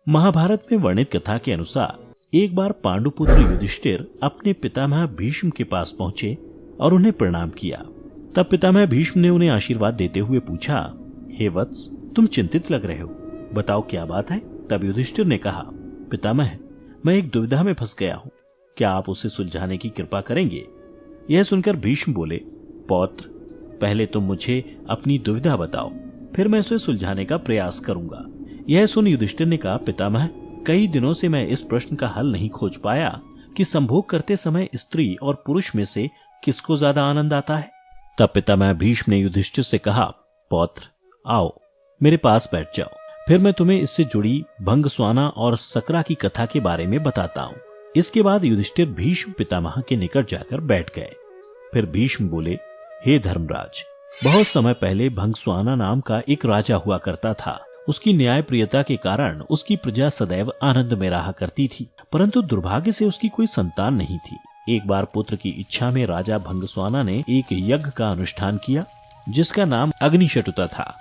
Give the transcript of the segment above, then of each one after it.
महाभारत में वर्णित कथा के अनुसार एक बार पांडुपुत्र युधिष्ठिर अपने पितामह भीष्म के पास पहुंचे और उन्हें प्रणाम किया। तब पितामह भीष्म ने उन्हें आशीर्वाद देते हुए पूछा, हे वत्स, तुम चिंतित लग रहे हो, बताओ क्या बात है। तब युधिष्ठिर ने कहा, पितामह, मैं एक दुविधा में फंस गया हूँ, क्या आप उसे सुलझाने की कृपा करेंगे। यह सुनकर भीष्म बोले, पौत्र, पहले तुम मुझे अपनी दुविधा बताओ, फिर मैं उसे सुलझाने का प्रयास करूंगा। यह सुन युधिष्ठिर ने कहा, पितामह, कई दिनों से मैं इस प्रश्न का हल नहीं खोज पाया कि संभोग करते समय स्त्री और पुरुष में से किसको ज्यादा आनंद आता है। तब पितामह भीष्म ने युधिष्ठिर से कहा, पौत्र, आओ मेरे पास बैठ जाओ, फिर मैं तुम्हें इससे जुड़ी भंगस्वाना और सकरा की कथा के बारे में बताता हूँ। इसके बाद युधिष्ठिर भीष्म पितामह के निकट जाकर बैठ गए। फिर भीष्म बोले, हे धर्मराज, बहुत समय पहले भंगस्वाना नाम का एक राजा हुआ करता था। उसकी न्यायप्रियता के कारण उसकी प्रजा सदैव आनंद में रहा करती थी, परंतु दुर्भाग्य से उसकी कोई संतान नहीं थी। एक बार पुत्र की इच्छा में राजा भंगस्वाना ने एक यज्ञ का अनुष्ठान किया, जिसका नाम अग्निशटुता था।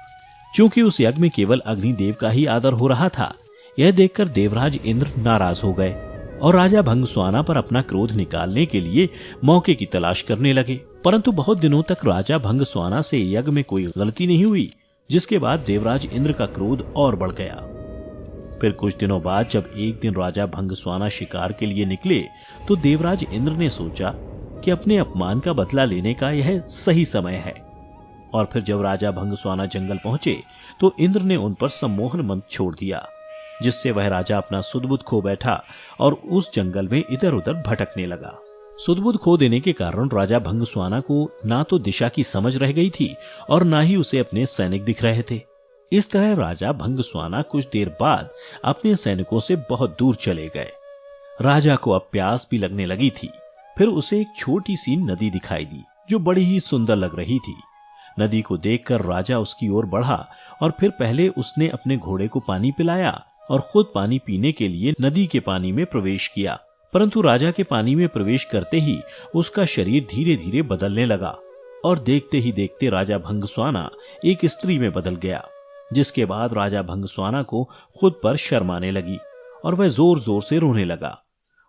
क्योंकि उस यज्ञ में केवल अग्निदेव का ही आदर हो रहा था, यह देखकर देवराज इंद्र नाराज हो गए और राजा भंगस्वाना पर अपना क्रोध निकालने के लिए मौके की तलाश करने लगे। परंतु बहुत दिनों तक राजा भंगस्वाना से यज्ञ में कोई गलती नहीं हुई, जिसके बाद देवराज इंद्र का क्रोध और बढ़ गया। फिर कुछ दिनों बाद जब एक दिन राजा भंगस्वाना शिकार के लिए निकले, तो देवराज इंद्र ने सोचा कि अपने अपमान का बदला लेने का यह सही समय है। और फिर जब राजा भंगस्वाना जंगल पहुंचे, तो इंद्र ने उन पर सम्मोहन मंत्र छोड़ दिया, जिससे वह राजा अपना सुधबुद्ध खो बैठा और उस जंगल में इधर उधर भटकने लगा। सुधबुद्ध खो देने के कारण राजा भंगस्वाना को ना तो दिशा की समझ रह गई थी और ना ही उसे अपने सैनिक दिख रहे थे। इस तरह राजा भंगस्वाना कुछ देर बाद अपने सैनिकों से बहुत दूर चले गए। राजा को अब प्यास भी लगने लगी थी। फिर उसे एक छोटी सी नदी दिखाई दी, जो बड़ी ही सुंदर लग रही थी। नदी को देखकर राजा उसकी ओर बढ़ा और फिर पहले उसने अपने घोड़े को पानी पिलाया और खुद पानी पीने के लिए नदी के पानी में प्रवेश किया। परंतु राजा के पानी में प्रवेश करते ही उसका शरीर धीरे धीरे बदलने लगा और देखते ही देखते राजा भंगस्वाना एक स्त्री में बदल गया, जिसके बाद राजा भंगस्वाना को खुद पर शर्म आने लगी और वह जोर जोर से रोने लगा।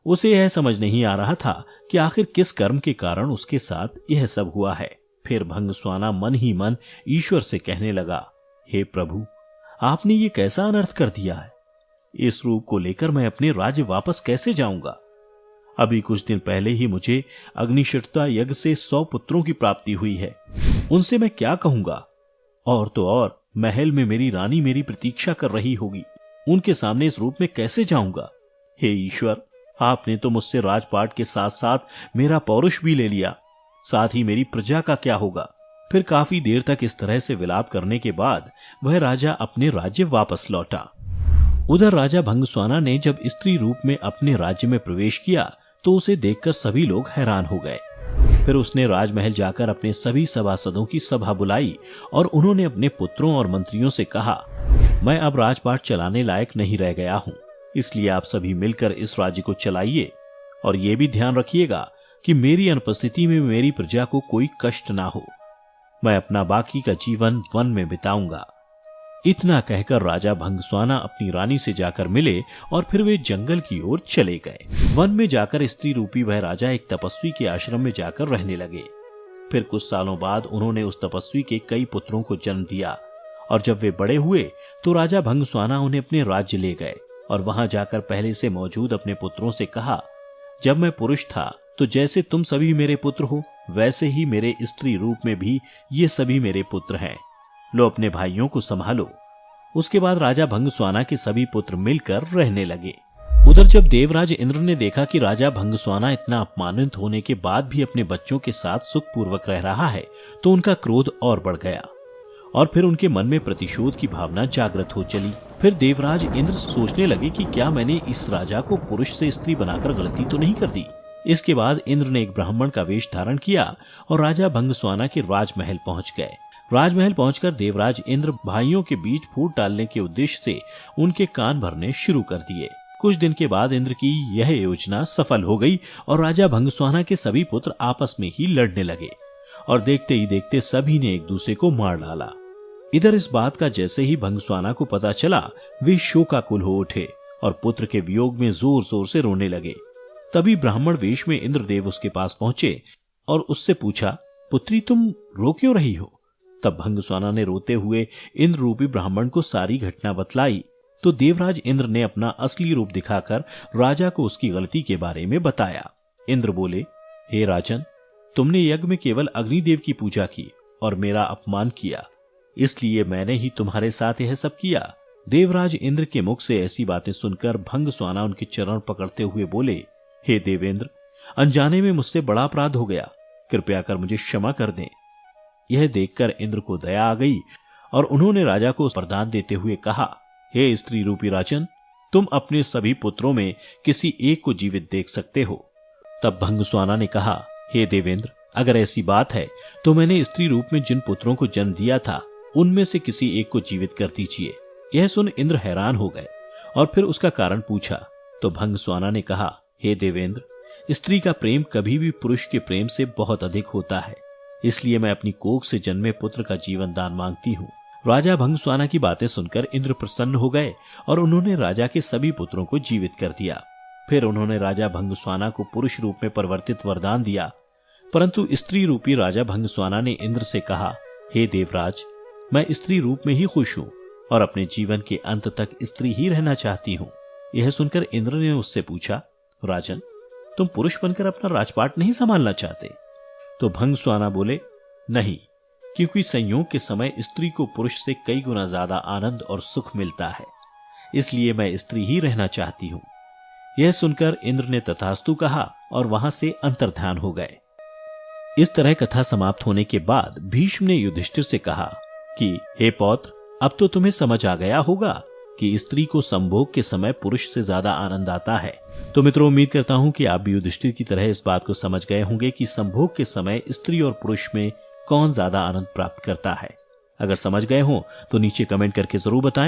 उसे यह समझ नहीं आ रहा था कि आखिर किस कर्म के कारण उसके साथ यह सब हुआ है। फिर भंगस्वाना मन ही मन ईश्वर से कहने लगा, हे प्रभु, आपने ये कैसा अनर्थ कर दिया है। इस रूप को लेकर मैं अपने राज्य वापस कैसे जाऊंगा। अभी कुछ दिन पहले ही मुझे अग्निशटुता यज्ञ से 100 पुत्रों की प्राप्ति हुई है, उनसे मैं क्या कहूंगा। और तो और महल में मेरी रानी मेरी प्रतीक्षा कर रही होगी, उनके सामने इस रूप में कैसे जाऊंगा। हे ईश्वर, आपने तो मुझसे राजपाट के साथ साथ मेरा पौरुष भी ले लिया, साथ ही मेरी प्रजा का क्या होगा। फिर काफी देर तक इस तरह से विलाप करने के बाद वह राजा अपने राज्य वापस लौटा। उधर राजा भंगस्वाना ने जब स्त्री रूप में अपने राज्य में प्रवेश किया, तो उसे देखकर सभी लोग हैरान हो गए। फिर उसने राजमहल जाकर अपने सभी सभासदों की सभा बुलाई और उन्होंने अपने पुत्रों और मंत्रियों से कहा, मैं अब राजपाट चलाने लायक नहीं रह गया हूँ, इसलिए आप सभी मिलकर इस राज्य को चलाइए और ये भी ध्यान रखिएगा कि मेरी अनुपस्थिति में मेरी प्रजा को कोई कष्ट ना हो। मैं अपना बाकी का जीवन वन में बिताऊंगा। इतना कहकर राजा भंगस्वाना अपनी रानी से जाकर मिले और फिर वे जंगल की ओर चले गए। वन में जाकर स्त्री रूपी वह राजा एक तपस्वी के आश्रम में जाकर रहने लगे। फिर कुछ सालों बाद उन्होंने उस तपस्वी के कई पुत्रों को जन्म दिया और जब वे बड़े हुए तो राजा भंगस्वाना उन्हें अपने राज्य ले गए और वहां जाकर पहले से मौजूद अपने पुत्रों से कहा, जब मैं पुरुष था तो जैसे तुम सभी मेरे पुत्र हो, वैसे ही मेरे स्त्री रूप में भी ये सभी मेरे पुत्र हैं। लो अपने भाइयों को संभालो। उसके बाद राजा भंगस्वाना के सभी पुत्र मिलकर रहने लगे। उधर जब देवराज इंद्र ने देखा कि राजा भंगस्वाना इतना अपमानित होने के बाद भी अपने बच्चों के साथ सुखपूर्वक रह रहा है, तो उनका क्रोध और बढ़ गया और फिर उनके मन में प्रतिशोध की भावना जागृत हो चली। फिर देवराज इंद्र सोचने लगे कि क्या मैंने इस राजा को पुरुष से स्त्री बनाकर गलती तो नहीं कर दी। इसके बाद इंद्र ने एक ब्राह्मण का वेश धारण किया और राजा भंगस्वाना के राजमहल पहुंच गए। राजमहल पहुंचकर देवराज इंद्र भाइयों के बीच फूट डालने के उद्देश्य से उनके कान भरने शुरू कर दिए। कुछ दिन के बाद इंद्र की यह योजना सफल हो गई और राजा भंगस्वाना के सभी पुत्र आपस में ही लड़ने लगे और देखते ही देखते सभी ने एक दूसरे को मार डाला। इधर इस बात का जैसे ही भंगस्वाना को पता चला, वे शोकाकुल हो उठे और पुत्र के वियोग में जोर जोर से रोने लगे। तभी ब्राह्मण वेश में इंद्रदेव उसके पास पहुंचे और उससे पूछा, पुत्री तुम रो क्यों रही हो? तब भंगस्वाना ने रोते हुए इंद्र रूपी ब्राह्मण को सारी घटना बतलाई तो देवराज इंद्र ने अपना असली रूप दिखाकर राजा को उसकी गलती के बारे में बताया। इंद्र बोले, हे राजन, तुमने यज्ञ में केवल अग्निदेव की पूजा की और मेरा अपमान किया, इसलिए मैंने ही तुम्हारे साथ यह सब किया। देवराज इंद्र के मुख से ऐसी बातें सुनकर भंगस्वाना उनके चरण पकड़ते हुए बोले, हे देवेंद्र, अनजाने में मुझसे बड़ा अपराध हो गया, कृपया कर मुझे क्षमा कर दें। यह देखकर इंद्र को दया आ गई और उन्होंने राजा को वरदान देते हुए कहा, हे स्त्री रूपी राजन, तुम अपने सभी पुत्रों में किसी एक को जीवित देख सकते हो। तब भंगस्वाना ने कहा, हे देवेंद्र, अगर ऐसी बात है तो मैंने स्त्री रूप में जिन पुत्रों को जन्म दिया था उनमें से किसी एक को जीवित कर दीजिए। यह सुन इंद्र हैरान हो गए और फिर उसका कारण पूछा तो भंगस्वाना ने कहा, हे देवेंद्र, स्त्री का प्रेम कभी भी पुरुष के प्रेम से बहुत अधिक होता है, इसलिए मैं अपनी कोख से जन्मे पुत्र का जीवन दान मांगती हूँ। राजा भंगस्वाना की बातें सुनकर इंद्र प्रसन्न हो गए और उन्होंने राजा के सभी पुत्रों को जीवित कर दिया। फिर उन्होंने राजा भंगस्वाना को पुरुष रूप में परिवर्तित वरदान दिया, परंतु स्त्री रूपी राजा भंगस्वाना ने इंद्र से कहा, हे देवराज, मैं स्त्री रूप में ही खुश हूँ और अपने जीवन के अंत तक स्त्री ही रहना चाहती हूँ। यह सुनकर इंद्र ने उससे पूछा, राजन, तुम पुरुष बनकर अपना राजपाट नहीं संभालना चाहते? तो भंगस्वाना बोले, नहीं, क्योंकि संयोग के समय स्त्री को पुरुष से कई गुना ज्यादा आनंद और सुख मिलता है, इसलिए मैं स्त्री ही रहना चाहती हूँ। यह सुनकर इंद्र ने तथास्तु कहा और वहां से अंतर्ध्यान हो गए। इस तरह कथा समाप्त होने के बाद भीष्म ने युधिष्ठिर से कहा कि हे पौत्र, अब तो तुम्हें समझ आ गया होगा कि स्त्री को संभोग के समय पुरुष से ज्यादा आनंद आता है। तो मित्रों, उम्मीद करता हूं कि आप भी युधिष्ठिर की तरह इस बात को समझ गए होंगे कि संभोग के समय स्त्री और पुरुष में कौन ज्यादा आनंद प्राप्त करता है। अगर समझ गए हो तो नीचे कमेंट करके जरूर बताएं।